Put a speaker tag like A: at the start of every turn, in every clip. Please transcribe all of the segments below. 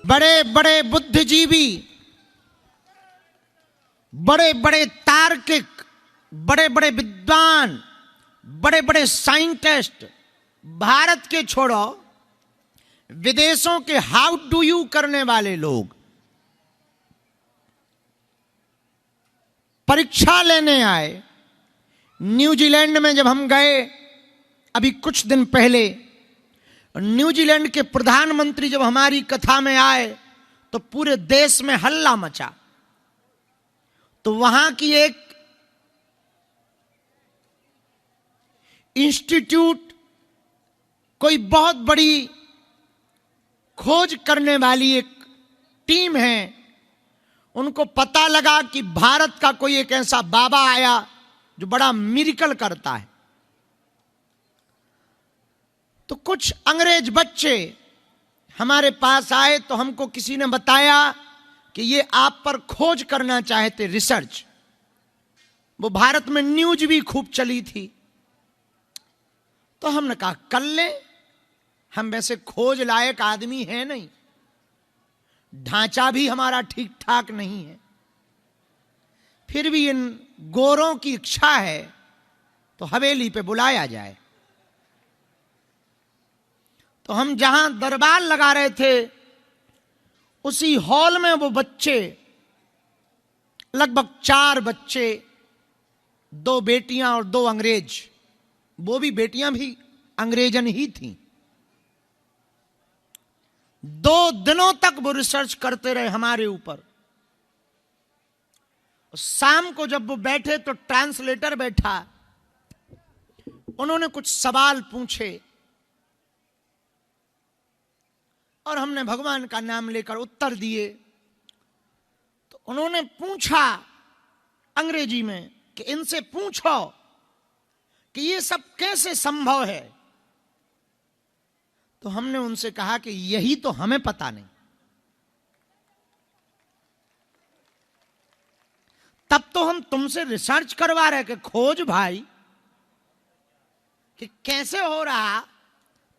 A: बड़े बड़े बुद्धिजीवी, बड़े बड़े तार्किक, बड़े बड़े विद्वान, बड़े बड़े साइंटिस्ट, भारत के छोड़ो विदेशों के हाउ डू यू करने वाले लोग परीक्षा लेने आए। न्यूजीलैंड में जब हम गए अभी कुछ दिन पहले, न्यूजीलैंड के प्रधानमंत्री जब हमारी कथा में आए तो पूरे देश में हल्ला मचा। तो वहां की एक इंस्टीट्यूट, कोई बहुत बड़ी खोज करने वाली एक टीम है, उनको पता लगा कि भारत का कोई एक ऐसा बाबा आया जो बड़ा मिरेकल करता है। तो कुछ अंग्रेज बच्चे हमारे पास आए तो हमको किसी ने बताया कि ये आप पर खोज करना चाहते, रिसर्च। वो भारत में न्यूज भी खूब चली थी। तो हमने कहा कर ले, हम वैसे खोज लायक आदमी हैं नहीं, ढांचा भी हमारा ठीक ठाक नहीं है, फिर भी इन गोरों की इच्छा है तो हवेली पे बुलाया जाए। तो हम जहां दरबार लगा रहे थे उसी हॉल में वो बच्चे, लगभग 4 बच्चे, 2 बेटियां और 2 अंग्रेज, वो भी बेटियां भी अंग्रेजन ही थीं। 2 दिनों तक वो रिसर्च करते रहे हमारे ऊपर। शाम को जब वो बैठे तो ट्रांसलेटर बैठा, उन्होंने कुछ सवाल पूछे और हमने भगवान का नाम लेकर उत्तर दिए। तो उन्होंने पूछा अंग्रेजी में कि इनसे पूछो कि ये सब कैसे संभव है। तो हमने उनसे कहा कि यही तो हमें पता नहीं। तब तो हम तुमसे रिसर्च करवा रहे कि खोज भाई कि कैसे हो रहा,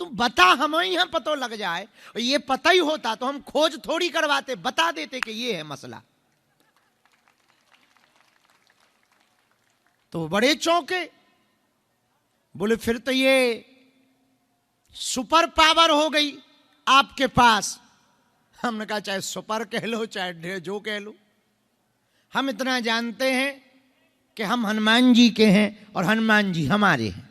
A: तुम बता, हमें यहां पता लग जाए। और ये पता ही होता तो हम खोज थोड़ी करवाते, बता देते कि ये है मसला। तो बड़े चौंके, बोले फिर तो ये सुपर पावर हो गई आपके पास। हमने कहा चाहे सुपर कह लो चाहे जो कह लो, हम इतना जानते हैं कि हम हनुमान जी के हैं और हनुमान जी हमारे हैं।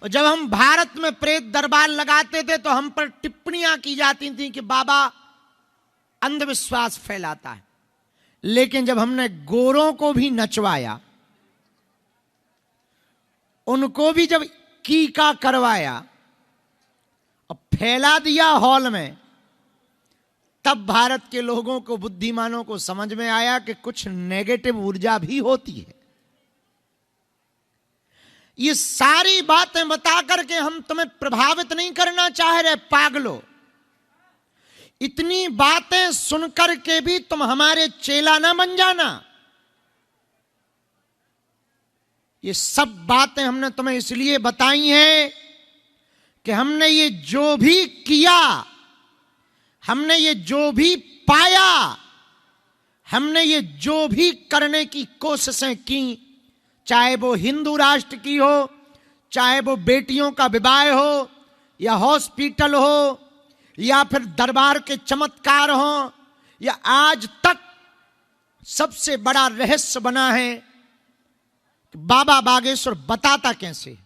A: और जब हम भारत में प्रेत दरबार लगाते थे तो हम पर टिप्पणियां की जाती थी कि बाबा अंधविश्वास फैलाता है। लेकिन जब हमने गोरों को भी नचवाया, उनको भी जब कीका करवाया और फैला दिया हॉल में, तब भारत के लोगों को, बुद्धिमानों को समझ में आया कि कुछ नेगेटिव ऊर्जा भी होती है। ये सारी बातें बता करके हम तुम्हें प्रभावित नहीं करना चाह रहे पागलो। इतनी बातें सुनकर के भी तुम हमारे चेला ना बन जाना। ये सब बातें हमने तुम्हें इसलिए बताई हैं कि हमने ये जो भी किया, हमने ये जो भी पाया, हमने ये जो भी करने की कोशिशें की, चाहे वो हिंदू राष्ट्र की हो, चाहे वो बेटियों का विवाह हो, या हॉस्पिटल हो, या फिर दरबार के चमत्कार हो, या आज तक सबसे बड़ा रहस्य बना है कि बाबा बागेश्वर बताता कैसे।